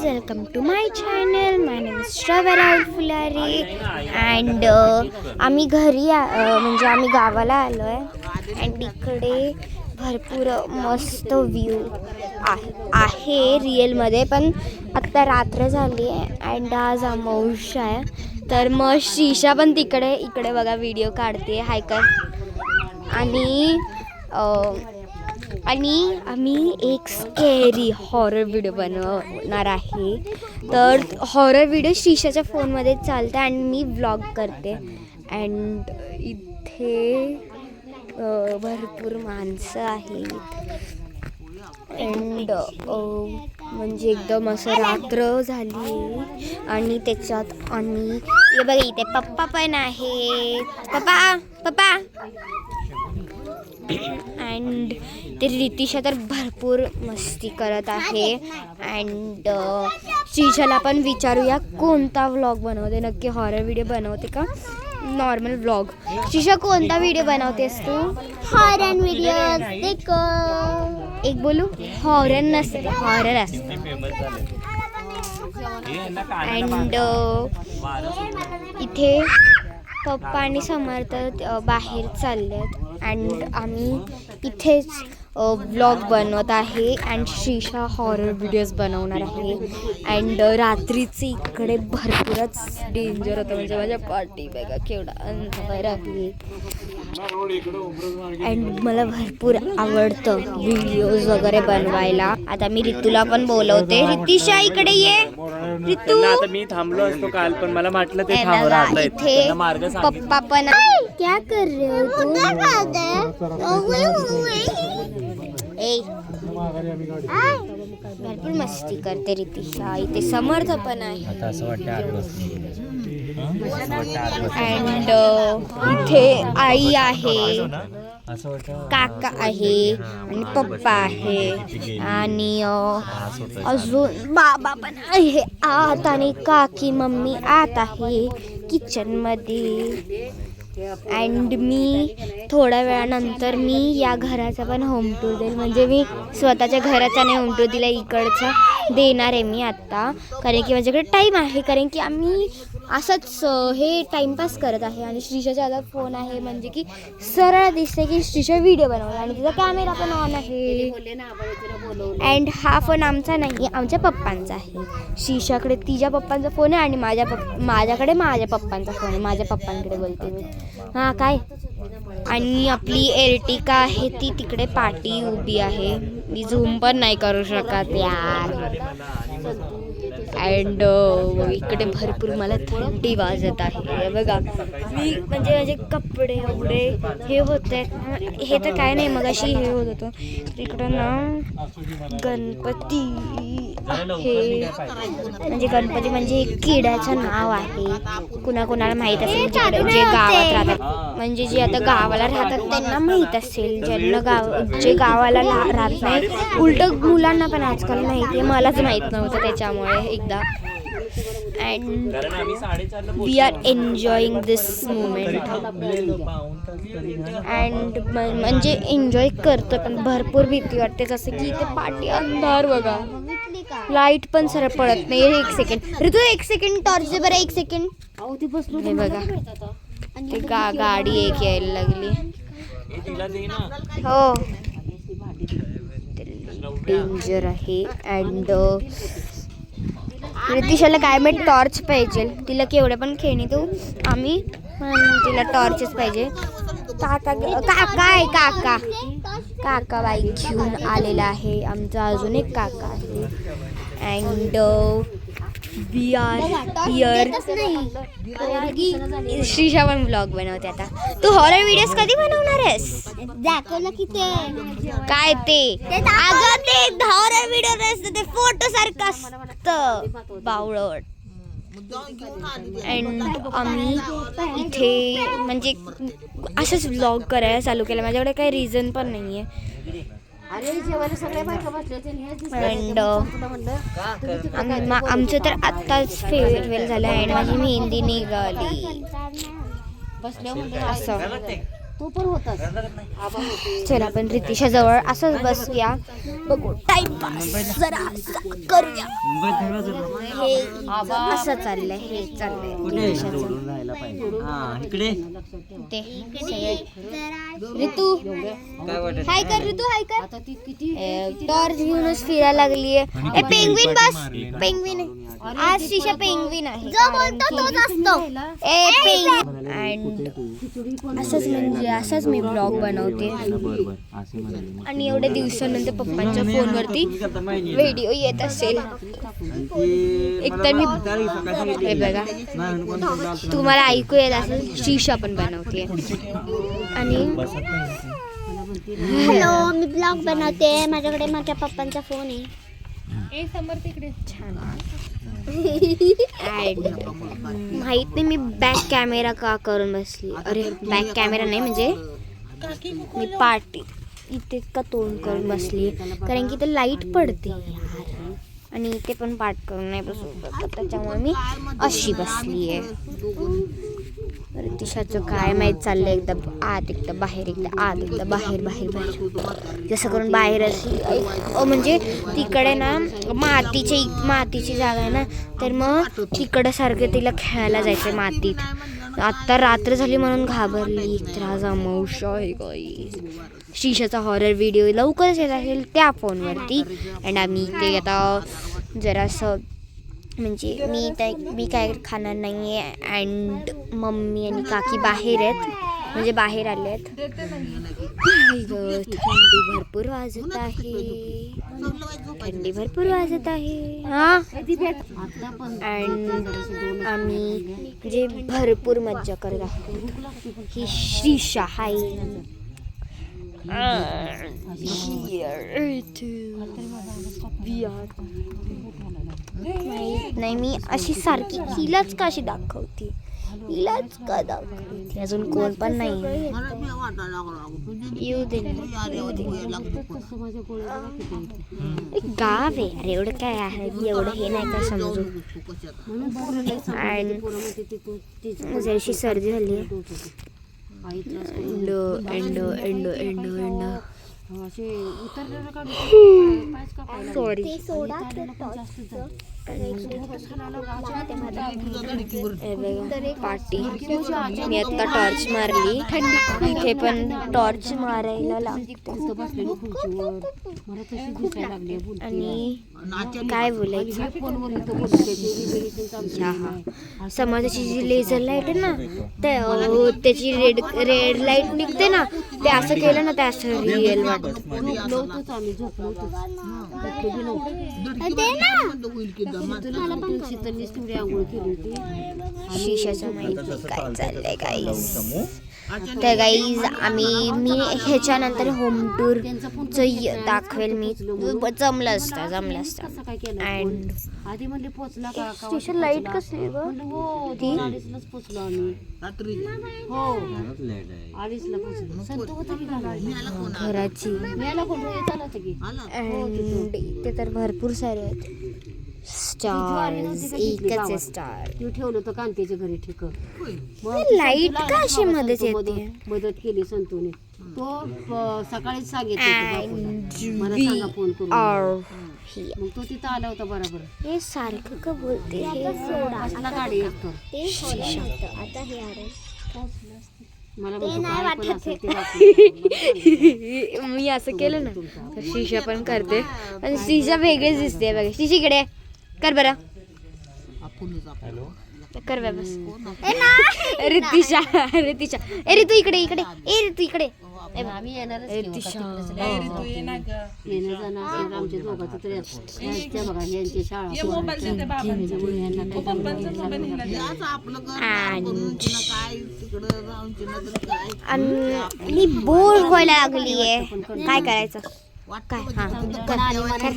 welcome to my channel. My name is Shravan Rahul Fulare and आम्ही घरी म्हणजे आम्ही गावाला आलो आहे आणि इकडे भरपूर मस्त व्ह्यू आहे रिअलमध्ये, पण आत्ता रात्र झाली आहे अँड आज अमावस्या आहे. तर मग शीशा पण इकडे बघा व्हिडिओ काढते हाय कर. आणि आम्ही एक स्कॅरी हॉरर व्हिडिओ बनवणार आहे. तर हॉरर व्हिडिओ शीशाच्या फोनमध्ये चालते आणि मी व्लॉग करते. अँड इथे भरपूर माणसं आहेत अँड म्हणजे एकदम असं रात्र झाली आणि त्याच्यात आणि हे बघा इथे पप्पा पण आहे. पप्पा अँड ते रितिशा तर भरपूर मस्ती करत आहे. अँड शीशाला पण विचारूया कोणता व्लॉग बनवते, नक्की हॉरर व्हिडिओ बनवते का नॉर्मल व्लॉग. शीशा कोणता व्हिडिओ बनवतेस तू? हॉरर व्हिडिओज देखो. एक बोलू हॉरर नसते, हॉरर असते. अँड इथे पप्पा आणि समर्थ बाहेर चाललेत अँड आम्ही इथेच व्लॉग बनवत आहे अँड शीशा हॉरर व्हिडिओज बनवणार आहे. अँड रात्रीचे इकडे भरपूरच डेंजर होतं, म्हणजे माझ्या पार्टी बघा केवढा अंधार आहे. अँड मला भरपूर आवडतं व्हिडिओज वगैरे बनवायला. आता मी रितूला पण बोलवते. रितिशा इकडे ये. रितू आता मी थांबलो असतो काल, पण मला म्हटलं ते थांबवलं. इथे पप्पा पण क्या कर रहे हो तू? भरपूर मस्ती करते रितिशा. इथे समर्थ पण आहे अँड इथे आई आहे, काका आहे आणि पप्पा आहे आणि अजून बाबा पण आहे आत आणि काकी मम्मी आत आहे किचनमध्ये. अँड मी थोड्या वेळानंतर मी या घराचा पण होम टूर देईल, म्हणजे मी स्वतःच्या घराचा नाही होम टूर दिला, इकडचा देणार आहे मी आत्ता. कारण की माझ्याकडे टाईम आहे, कारण की आम्ही असंच हे टाईमपास करत आहे. आणि श्रीषाच्या हातात फोन आहे, म्हणजे की सरळ दिसते की श्रीषा व्हिडिओ बनवला आणि तिचा कॅमेरा पण ऑन आहे. अँड हा फोन आमचा नाही, आमच्या पप्पांचा आहे. श्रीषाकडे तिच्या पप्पांचा फोन आहे आणि माझ्याकडे माझ्या पप्पांचा फोन आहे. माझ्या पप्पांकडे बोलते मी. हां काय. आणि आपली एर्टिका आहे ती तिकडे पाठी उभी आहे. मी झूम पण नाही करू शकत यार. अँड इकडे भरपूर मला थंडी वाजत आहे बघा. मी म्हणजे माझे कपडे एवढे हे होत आहेत, हे तर काय नाही मग अशी हे होत होतं. इकडं ना गणपती आहे, म्हणजे गणपती म्हणजे किड्याचं नाव आहे. कुणाकुणाला माहीत असेल, जे गावात राहतात, म्हणजे जे आता गावाला राहतात त्यांना माहीत असेल. जे गावाला राहत नाही, उलट मुलांना पण आजकाल माहिती आहे, मलाच माहीत नव्हतं त्याच्यामुळे एकदा. And we are enjoying this moment and म्हणजे एन्जॉय करतो, पण भरपूर भीती वाटते. जसं की इथे पाठी अंधार बघा, लाईट पण सरळ पडत नाही. एक सेकंड ऋतू, एक सेकंड टॉर्च दे बरं, एक सेकंड. हे बघा ते गाडी एक यायला लागली. हो डेंजर आहे. अँड रितिशाला काय माहिती टॉर्च पाहिजे, तिला केवढे पण खेळणी देऊ आम्ही, तिला टॉर्चच पाहिजे. काका बाईक घेऊन आलेला आहे, आमचा अजून एक काका आहे. And we are here. Shrisha पण ब्लॉग बनवते आता. तू हॉरर व्हिडिओज कधी बनवणार आहेस? दाखवलं की ते काय ते अगं ते हॉरर व्हिडिओ नसतं, ते फोटो सारखं असतं बावळट. अँड आम्ही इथे म्हणजे असंच व्लॉग करायला चालू केलं. माझ्याकडे काही रिझन पण नाही आहे. अँड आमचं तर आत्ताच फेअरवेल झालं आणि माझी मेहंदी निघाली असं. चला आपण रितिशा जवळ असंच बसूया, बघू टाइमपास जरा करूया. हे असं चाललंय, हे चाललंय ते सगळे. ऋतू हाय कर, ऋतू हाय कर. टॉर्च घेऊनच फिरायला लागलीये. ए पेंग्विन बस, पेंग्विन आहे आज. शिशा पेंग्विन आहे, जो बोलतो तोच असतो. ए पेंग्विन. अँड असंच म्हणजे असंच मी ब्लॉग बनवते. आणि एवढ्या दिवसानंतर पप्पांच्या फोनवरती व्हिडिओ येत असेल. एकतर मी हे बघा, तुम्हाला ऐकू येत असेल, शिशा पण बनवते. आणि हॅलो, मी ब्लॉग बनवते. माझ्याकडे माझ्या पप्पांचा फोन आहे. छान. माहित नाही मी बॅक कॅमेरा का करून बसली. अरे बॅक कॅमेरा नाही म्हणजे मी पार्टी इथे का तोंड करून बसली, कारण की ते लाईट पडते यार. आणि इथे पण पाठ करून नाही बसू शकत, त्याच्यामुळे मी अशी बसली आहे. रितिशाचं काय माहीत चाललंय, एकदा आत एकदा बाहेर, एकदा आत एकदा बाहेर, बाहेर बाहेर. जसं करून बाहेर अशी म्हणजे तिकडे ना मातीची जागा आहे ना, तर मग तिकडे सारखं तिला खेळायला जायचं मातीत. आत्ता रात्र झाली म्हणून घाबरली. त्रास अमावस्या आहे गाईस. शिशाचा हॉरर व्हिडिओ लवकरच येत असेल त्या फोनवरती. अँड आम्ही ते आता जरासं म्हणजे मी काय खाणार नाही आहे. अँड मम्मी आणि काकी बाहेर आहेत, म्हणजे बाहेर आले आहेत. थंडी भरपूर वाजत आहे, थंडी भरपूर वाजत आहे. हां, अँड आम्ही म्हणजे भरपूर मज्जा करत आहोत. ही शिशा हाय. नाही मी अशी सारखी हिलाच का अशी दाखवते, हिलाच का दाखवते. अजून कोण पण नाही येऊ दे. गाव आहे अरे, एवढं काय आहे, एवढं हे नाही काय समजू. आणि जराशी सर्दी झाली आहे. सॉरी. पार्टी मी आता टॉर्च मारली, इथे पण टॉर्च मारायला लागते. आणि काय बोलायचं, समाजाची जी लेझर लाईट आहे ना, त्याची रेड लाईट निघते ना, ते असं केलं ना, ते असं रिअल वाटतं. शिशाचं माहिती काय चाललंय गाईज. तर गाईज मी ह्याच्यानंतर होम टूरचं दाखवेल मी, जमलं असतं. अँड स्टेशन लाईट कसली घराची. अँड ते तर भरपूर सारे आहेत. स्टार एकच स्टार ठेवलं होतं कांतीच्या घरी. ठीक लाईट का अशी मध्येच येते. मदत केली संतूने. तो सकाळीच सांगितलं मला सांगा फोन करून. मग तो तिथं आला होता बरोबर. हे सारखं का बोलते, असला गाडी येतो. आता हे आले. मला मी असं केलं ना तर शिशा पण करते. आणि शिशा वेगळीच दिसते बघा. शिशी इकडे कर बरं, कर बस. रितिशा ए ऋतू इकडे, ए ऋतू इकडे. आम्ही येणारच आमच्या दोघांचं तरी बघा यांची शाळा. मी बोर व्हायला लागलीये, काय करायचं काय.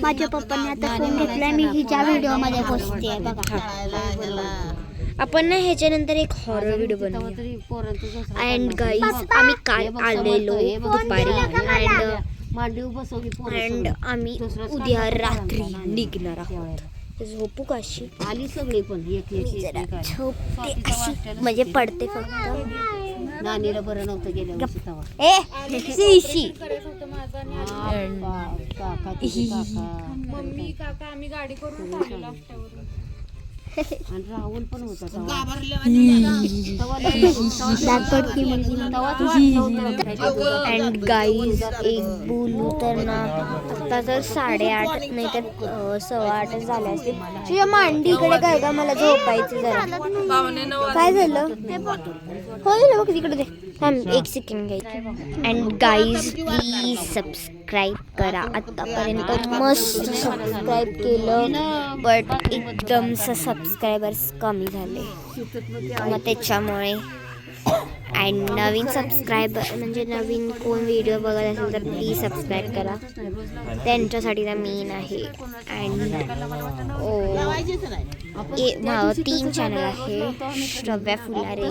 माझ्या पप्पांनी आता फोन घेतलाय, मी हिच्या व्हिडिओ मध्ये पोचते बघा. आपण ना ह्याच्यानंतर एक हॉरर व्हिडिओ बनवूया. अँड गाईज आम्ही काल आलेलो दुपारी. अँड आम्ही उद्या रात्री निघणार आहोत. झोपू कशी आली सगळी पण झोपते अशी म्हणजे पडते फक्त. नानीला बरं नव्हतं गेल्या वर्षी तेव्हा. ए शिशी काका तुझे काका आणि राहुल पण होता तेव्हा. अँड गाईज एक बोलू तर ना आता तर 8:30 नाही तर 8:15 झाले असते. तुझ्या मांडीकडे काय का मला झोपायचं जरा. काय झालं होईल बघ तिकडे ते थांब 1 सेकंड घ्यायचं. अँड गाईज प्लीज सबस्क्राईब करा. आतापर्यंत मस्त सबस्क्राईब केलं बट एकदम सबस्क्रायबर्स कमी झाले मग त्याच्यामुळे. अँड नवीन सबस्क्रायबर म्हणजे नवीन कोण व्हिडिओ बघत असेल तर प्लीज सबस्क्राईब करा. त्यांच्यासाठी तर मेन आहे. अँड 3 चॅनल आहे श्रव्या फुलारे,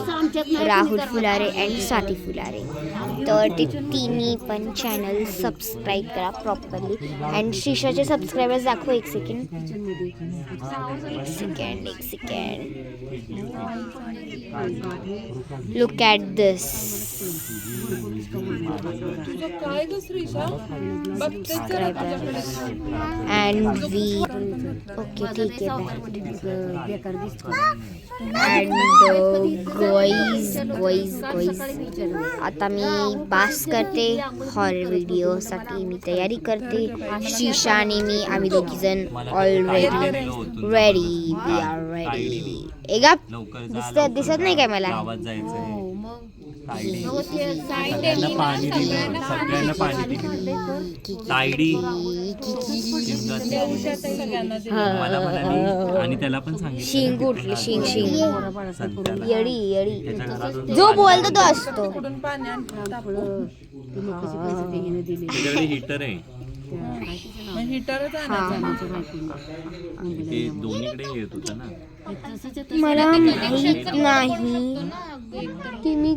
राहुल फुलारे अँड स्वाती फुलारे. तर ते तिन्ही पण चॅनल सबस्क्राईब करा प्रॉपरली. अँड शिशाचे सबस्क्रायबर्स दाखव 1 second. Look at this. And we okay ठीक आहे. बेकार दिसतो. अँड गोईज आता मी बास करते. हॉरर व्हिडिओसाठी मी तयारी करते. शिशा आणि मी आम्ही दोघीजण already ready. We are ready. एगा दिसत नाही काय मला. सगळ्यांना पाणी दिलं, सगळ्यांना पाणी दिलं. तायडी मला म्हणाली आणि त्याला पण सांगितलं शिंग उठली शिंग संत्याला. येडी त्याच्या घरातून जो बोलतो तो असतो. त्याच्याकडे हिटर आहे. ते दोन्हीकडे येत होतं ना. मला माहित नाही की मी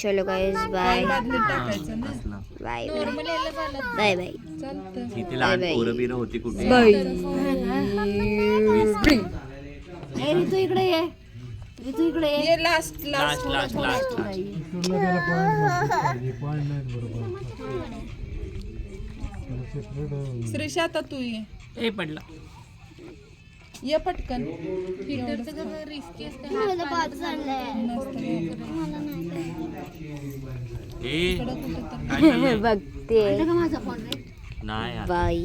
चलो guys bye bye bye bye. इथे लहान पोरं बिरं होती कुठे. ऋतू इकडे ये. ऋतू इकडे ये. लास्ट श्रीषा आता तू ये. ए पडला. ये पटकन. ए बघते माझा फोन नाही बाय.